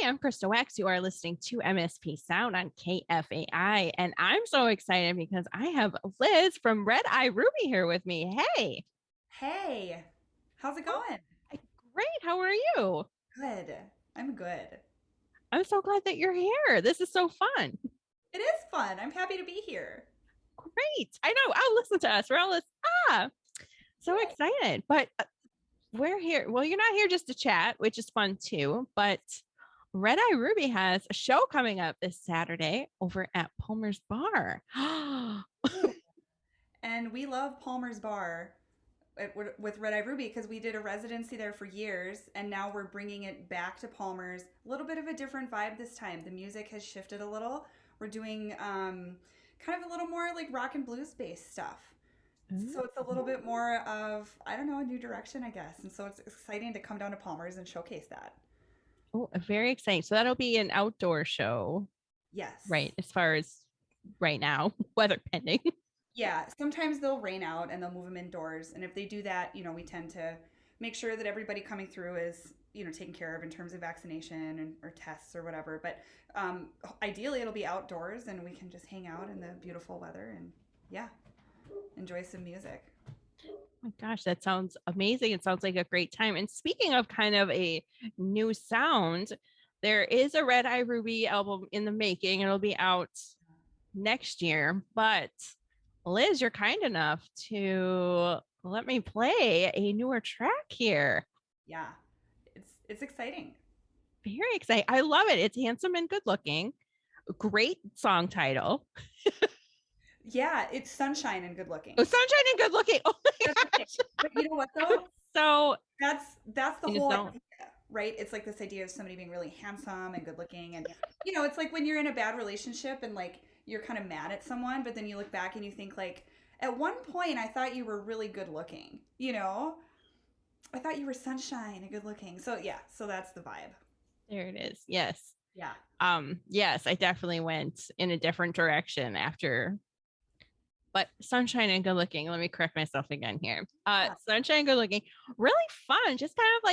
I'm Krista Wax. You are listening to MSP Sound on KFAI. And I'm so excited because I have Liz from Red Eye Ruby here with me. Hey. Hey, how's it Oh, going? great. How are you? Good. I'm good. I'm so glad that you're here. This is so fun. It is fun. I'm happy to be here. Great. I know. I'll listen to us. We're all ah, so Yay. excited. But we're here. Well, you're not here just to chat, which is fun too. But Red Eye Ruby has a show coming up this Saturday over at Palmer's Bar. Ooh. And we love Palmer's Bar with Red Eye Ruby because we did a residency there for years, and now we're bringing it back to Palmer's. A little bit of a different vibe this time. The music has shifted a little. We're doing kind of a little more like rock and blues based stuff. So it's a little bit more of, I don't know, a new direction, I guess. And so it's exciting to come down to Palmer's and showcase that. Oh, very exciting. So that'll be an outdoor show, Yes. right? As far as right now, weather pending. Yeah, sometimes they'll rain out and they'll move them indoors. And if they do that, we tend to make sure that everybody coming through is, taken care of in terms of vaccination or tests or whatever. But ideally, it'll be outdoors and we can just hang out in the beautiful weather and, yeah, enjoy some music. Oh my gosh, that sounds amazing. It sounds like a great time. And speaking of kind of a new sound, there is a Red Eye Ruby album in the making. It'll be out next year. But Liz, you're kind enough to let me play a newer track here. Yeah, it's exciting. Very exciting. I love it. It's handsome and good looking. Great song title. Yeah, it's sunshine and good looking. Oh, sunshine and good looking. Oh my That's the thing. gosh. But you know what though? So That's the you just whole don't. idea, right? It's like this idea of somebody being really handsome and good looking, and it's like when you're in a bad relationship and like you're kind of mad at someone, but then you look back and you think like, at one point I thought you were really good looking, I thought you were sunshine and good looking. So yeah, so that's the vibe. There it is. Yes. Yeah. Yes, I definitely went in a different direction after, but sunshine and good looking. Let me correct myself again here. Yeah. Sunshine good looking, really fun, just kind of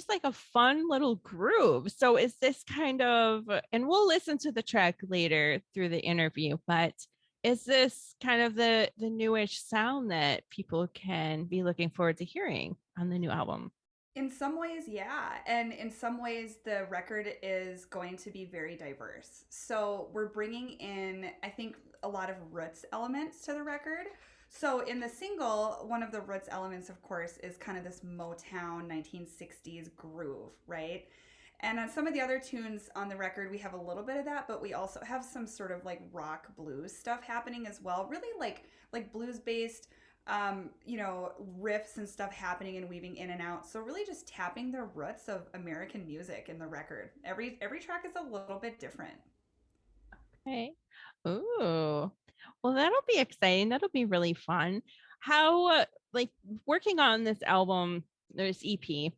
like a fun little groove. So is this kind of, and we'll listen to the track later through the interview, but is this kind of the newish sound that people can be looking forward to hearing on the new album? In some ways, yeah. And in some ways, the record is going to be very diverse. So we're bringing in, I think, a lot of roots elements to the record. So in the single, one of the roots elements, of course, is kind of this Motown 1960s groove, right? And on some of the other tunes on the record, we have a little bit of that, but we also have some sort of like rock blues stuff happening as well. Really like blues based riffs and stuff happening and weaving in and out. So really just tapping the roots of American music in the record. Every track is a little bit different. Okay. Ooh. Well, that'll be exciting. That'll be really fun. How, like, working on this album, this EP,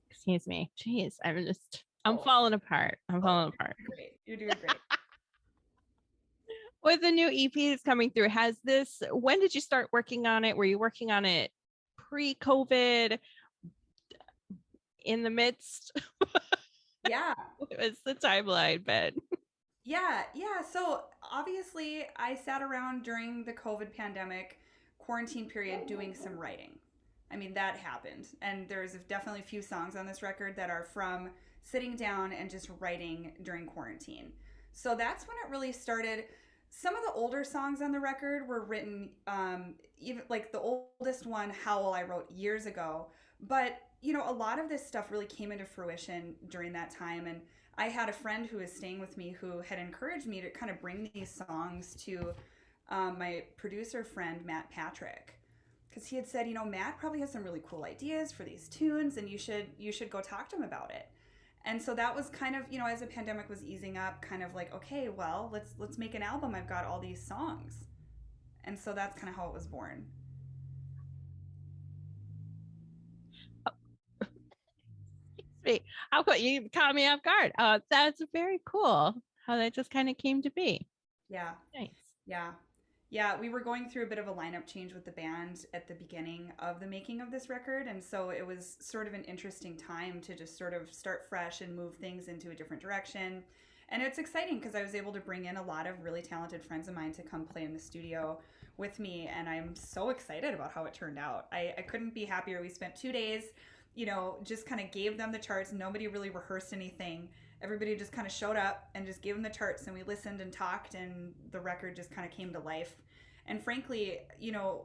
excuse me. Jeez, I'm Oh, falling apart. I'm oh, falling apart. you're doing great. You're doing great. With the new EP that's coming through, when did you start working on it? Were you working on it pre-COVID, in the midst? Yeah. What was the timeline been? Yeah. So obviously, I sat around during the COVID pandemic quarantine period doing some writing. I mean, that happened. And there's definitely a few songs on this record that are from sitting down and just writing during quarantine. So that's when it really started. Some of the older songs on the record were written, even like the oldest one, Howl, I wrote years ago. But, a lot of this stuff really came into fruition during that time. And I had a friend who was staying with me who had encouraged me to kind of bring these songs to my producer friend, Matt Patrick. Because he had said, Matt probably has some really cool ideas for these tunes, and you should go talk to him about it. And so that was kind of, as the pandemic was easing up, kind of like, okay, well, let's make an album. I've got all these songs, and so that's kind of how it was born. Wait, how cool, you caught me off guard. That's very cool how that just kind of came to be. Yeah, Nice. yeah. Yeah, we were going through a bit of a lineup change with the band at the beginning of the making of this record. And so it was sort of an interesting time to just sort of start fresh and move things into a different direction. And it's exciting because I was able to bring in a lot of really talented friends of mine to come play in the studio with me. And I'm so excited about how it turned out. I couldn't be happier. We spent 2 days, just kind of gave them the charts. Nobody really rehearsed anything. Everybody just kind of showed up and just gave them the charts, and we listened and talked, and the record just kind of came to life. And frankly,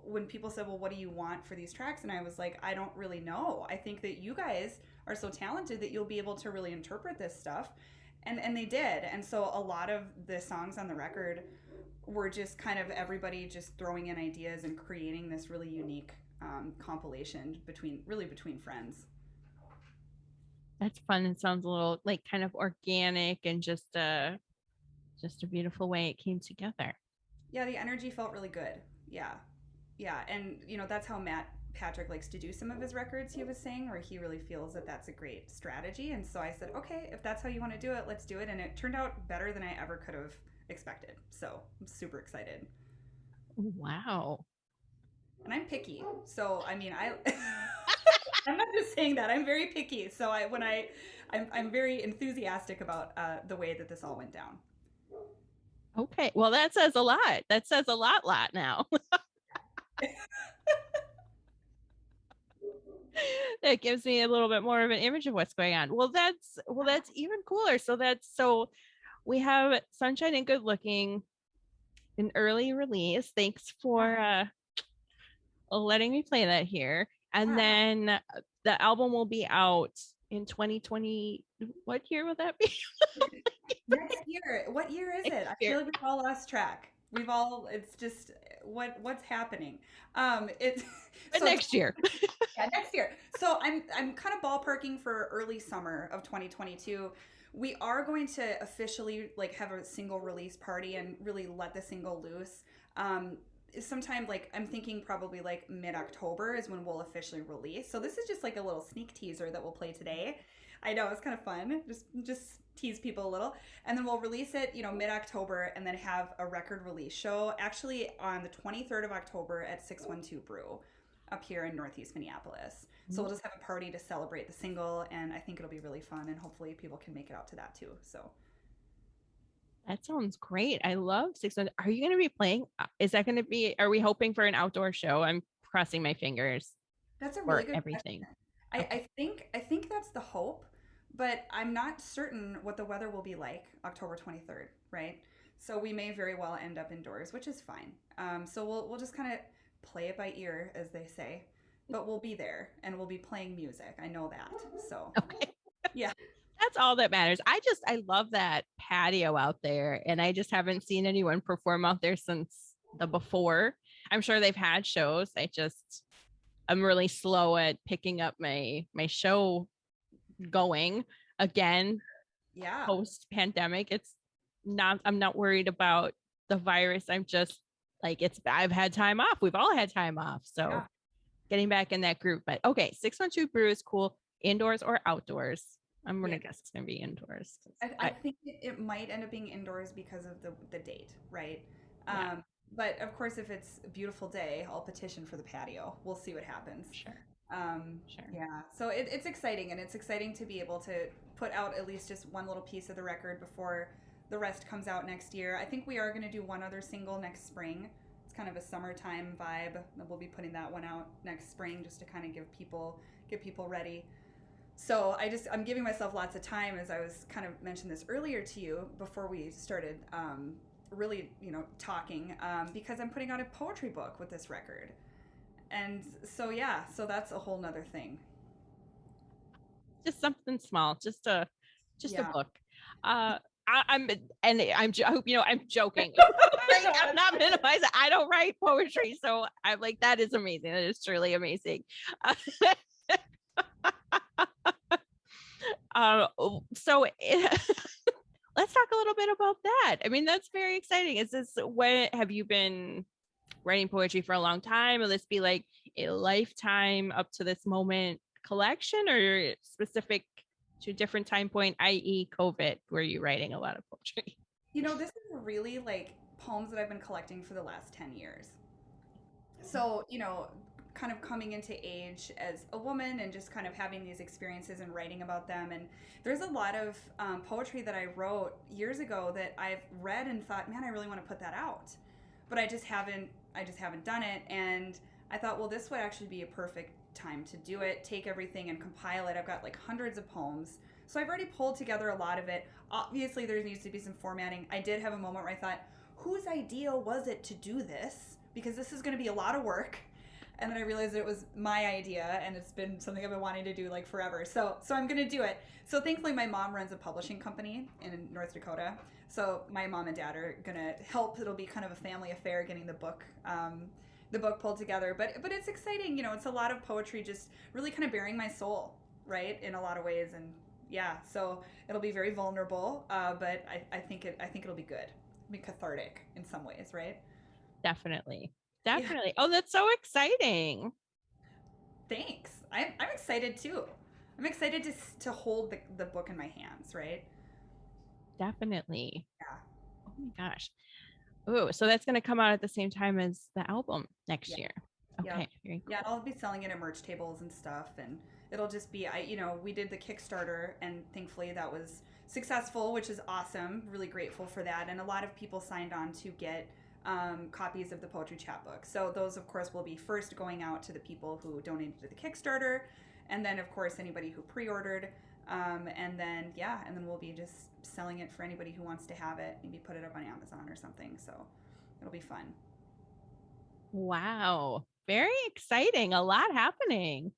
when people said, well, what do you want for these tracks? And I was like, I don't really know. I think that you guys are so talented that you'll be able to really interpret this stuff. And they did. And so a lot of the songs on the record were just kind of everybody just throwing in ideas and creating this really unique compilation between friends. That's fun. It sounds a little like kind of organic and just a beautiful way it came together. Yeah, the energy felt really good. Yeah. Yeah, and that's how Matt Patrick likes to do some of his records, he was saying, where he really feels that that's a great strategy. And so I said, okay, if that's how you want to do it, let's do it. And it turned out better than I ever could have expected. So I'm super excited. Wow. And I'm picky. So, I mean, I'm not just saying that. I'm very picky. So I'm very enthusiastic about the way that this all went down. Okay. Well, that says a lot. That says a lot now. That gives me a little bit more of an image of what's going on. Well, that's even cooler. So we have Sunshine and Good Looking, an early release. Thanks for Yeah. letting me play that here. And Yeah. then the album will be out in 2020. What year will that be? Next year. What year is Next it? I year. feel like we've all lost track. It's just what's happening. It But so next year. yeah, next year. So I'm kind of ballparking for early summer of 2022. We are going to officially like have a single release party and really let the single loose. Sometime like I'm thinking probably like mid-October is when we'll officially release. So this is just like a little sneak teaser that we'll play today. I know it's kind of fun. Just tease people a little. And then we'll release it, mid-October and then have a record release show actually on the 23rd of October at 612 Brew up here in Northeast Minneapolis. So we'll just have a party to celebrate the single, and I think it'll be really fun, and hopefully people can make it out to that too. So That sounds great. I love 600. Are you going to be playing? Is that going to be, are we hoping for an outdoor show? I'm crossing my fingers that's a really for good everything. question. I, Okay. I think I think that's the hope, but I'm not certain what the weather will be like October 23rd, right? So we may very well end up indoors, which is fine. So we'll just kind of play it by ear, as they say, but we'll be there and we'll be playing music. I know that. So Okay. yeah, That's all that matters. I love that patio out there, and I just haven't seen anyone perform out there since the before. I'm sure they've had shows. I'm really slow at picking up my show going again yeah, post pandemic. I'm not worried about the virus. I'm just like, I've had time off. We've all had time off. So yeah. getting back in that group. But okay, 612 Brew is cool. Indoors or outdoors? I'm gonna Yeah. guess it's gonna be indoors. I think it might end up being indoors because of the date, right? Yeah, Um, but of course, if it's a beautiful day, I'll petition for the patio. We'll see what happens. sure, sure. Yeah, so it's exciting, and it's exciting to be able to put out at least just one little piece of the record before the rest comes out next year. I think we are going to do one other single next spring. It's kind of a summertime vibe. We'll be putting that one out next spring just to kind of get people ready. So I'm giving myself lots of time, as I was kind of mentioned this earlier to you before we started really talking, because I'm putting out a poetry book with this record. And so yeah, so that's a whole nother thing. Just something small, just a Yeah. book. I hope I'm joking. I'm not minimizing. I don't write poetry, so I'm like, that is amazing. That is truly amazing. So let's talk a little bit about that. I mean, that's very exciting. When have you been writing poetry for a long time? Will this be like a lifetime up to this moment collection, or specific to a different time point, i.e. COVID, were you writing a lot of poetry? This is really like poems that I've been collecting for the last 10 years. So, kind of coming into age as a woman and just kind of having these experiences and writing about them. And there's a lot of poetry that I wrote years ago that I've read and thought, man, I really want to put that out, but I just haven't done it. And I thought, well, this would actually be a perfect time to do it. Take everything and compile it. I've got like hundreds of poems, so I've already pulled together a lot of it. Obviously, there needs to be some formatting. I did have a moment where I thought, whose idea was it to do this? Because this is going to be a lot of work. And then I realized it was my idea, and it's been something I've been wanting to do like forever. So I'm gonna do it. So thankfully, my mom runs a publishing company in North Dakota. So my mom and dad are gonna help. It'll be kind of a family affair getting the book pulled together. But it's exciting. It's a lot of poetry, just really kind of bearing my soul, right, in a lot of ways. And yeah, so it'll be very vulnerable, but I think it'll be good. It'll be cathartic in some ways, right? Definitely. Yeah. Definitely. Oh, that's so exciting. Thanks. I'm excited too. I'm excited to hold the book in my hands, right? Definitely. Yeah. Oh my gosh. Oh, so that's going to come out at the same time as the album next Yeah. year. Yeah. Okay, very Yeah, cool. I'll be selling it at merch tables and stuff, and it'll just be we did the Kickstarter, and thankfully that was successful, which is awesome. Really grateful for that, and a lot of people signed on to get copies of the poetry chapbook. So those, of course, will be first going out to the people who donated to the Kickstarter, and then of course anybody who pre-ordered, and then we'll be just selling it for anybody who wants to have it. Maybe put it up on Amazon or something. So it'll be fun. Wow. Very exciting. A lot happening.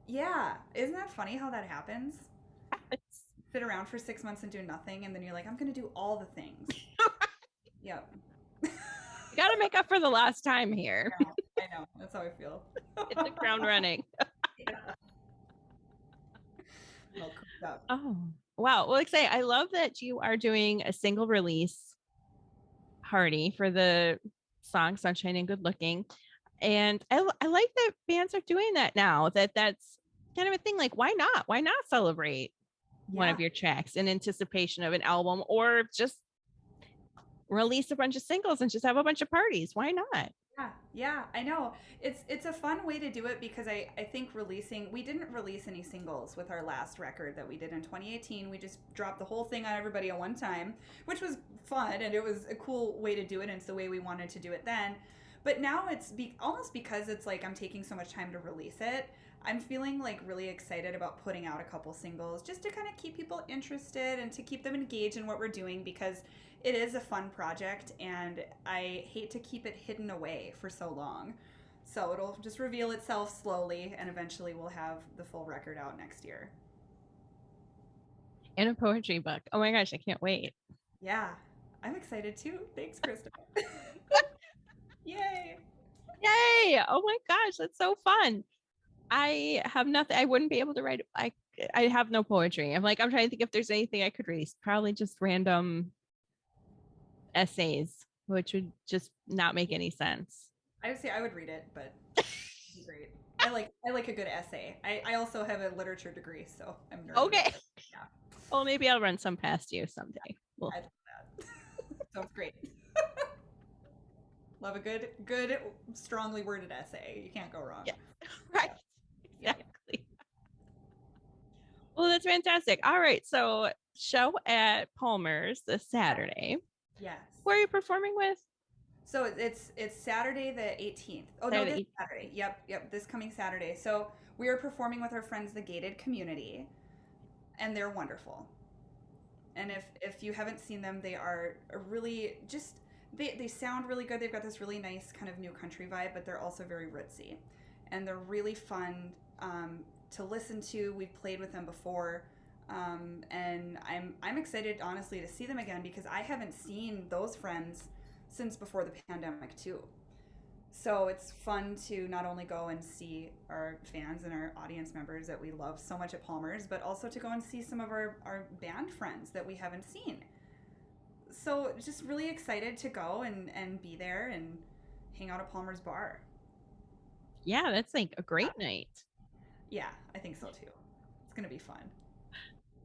Yeah, isn't that funny how that happens? It's, Sit around for 6 months and do nothing, and then you're like, I'm gonna do all the things. Yep. you got to make up for the last time here. I know. That's how I feel. Hit the ground running. Yeah. All cooked up. Oh, wow. Well, exciting. I love that you are doing a single release party for the song Sunshine and Good Looking. And I like that bands are doing that now, that's kind of a thing. Like, why not? Why not celebrate one Yeah. of your tracks in anticipation of an album, or just release a bunch of singles and just have a bunch of parties? Why not? Yeah, yeah, I know. It's a fun way to do it because I think we didn't release any singles with our last record that we did in 2018. We just dropped the whole thing on everybody at one time, which was fun, and it was a cool way to do it, and it's the way we wanted to do it then. But now almost because it's like I'm taking so much time to release it. I'm feeling like really excited about putting out a couple singles just to kind of keep people interested and to keep them engaged in what we're doing, because it is a fun project and I hate to keep it hidden away for so long. So it'll just reveal itself slowly, and eventually we'll have the full record out next year. In a poetry book. Oh my gosh, I can't wait. Yeah, I'm excited too. Thanks, Krista. Yay. Yay. Oh my gosh, that's so fun. I have nothing. I wouldn't be able to write. I have no poetry. I'm trying to think if there's anything I could release. Probably just random essays, which would just not make any sense. I would say I would read it, but it'd be great. I like a good essay. I also have a literature degree, so I'm nerdy. Okay. Yeah, Well, maybe I'll run some past you someday. Well, I love that. Sounds great. Love a good, strongly worded essay. You can't go wrong. yeah. Right. Yeah. Exactly. Well, that's fantastic. All right. So, show at Palmer's this Saturday. Yes. Who are you performing with? So it's Saturday the 18th. Oh no, this Saturday. Yep, this coming Saturday. So we are performing with our friends the Gated Community, and they're wonderful. And if you haven't seen them, they are a really just they sound really good. They've got this really nice kind of new country vibe, but they're also very ritzy, and they're really fun to listen to. We've played with them before, and I'm excited honestly to see them again because I haven't seen those friends since before the pandemic too. So it's fun to not only go and see our fans and our audience members that we love so much at Palmer's, but also to go and see some of our band friends that we haven't seen. So just really excited to go and be there and hang out at Palmer's Bar. Yeah, that's like a great night. Yeah, I think so too. It's going to be fun.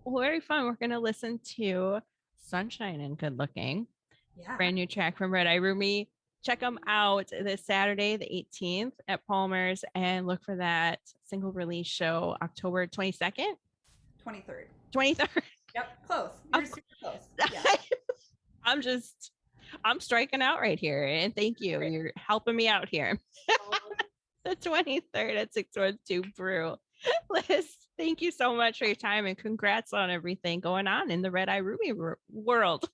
Well, very fun. We're going to listen to Sunshine and Good Looking. Yeah. brand new track from Red Eye Rumi. Check them out this Saturday, the 18th at Palmer's, and look for that single release show October 22nd, 23rd. 23rd. Yep. Close. You're super close. Yeah. I'm just, I'm striking out right here. And thank you. Great. You're helping me out here. The 23rd at 612 Brew. Liz, thank you so much for your time and congrats on everything going on in the Red Eye Ruby world.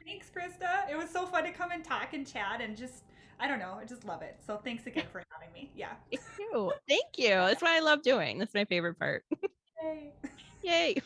Thanks, Krista. It was so fun to come and talk and chat and just, I don't know, I just love it. So thanks again for having me. Yeah. Thank you. Thank you. That's what I love doing. That's my favorite part. Yay. Yay.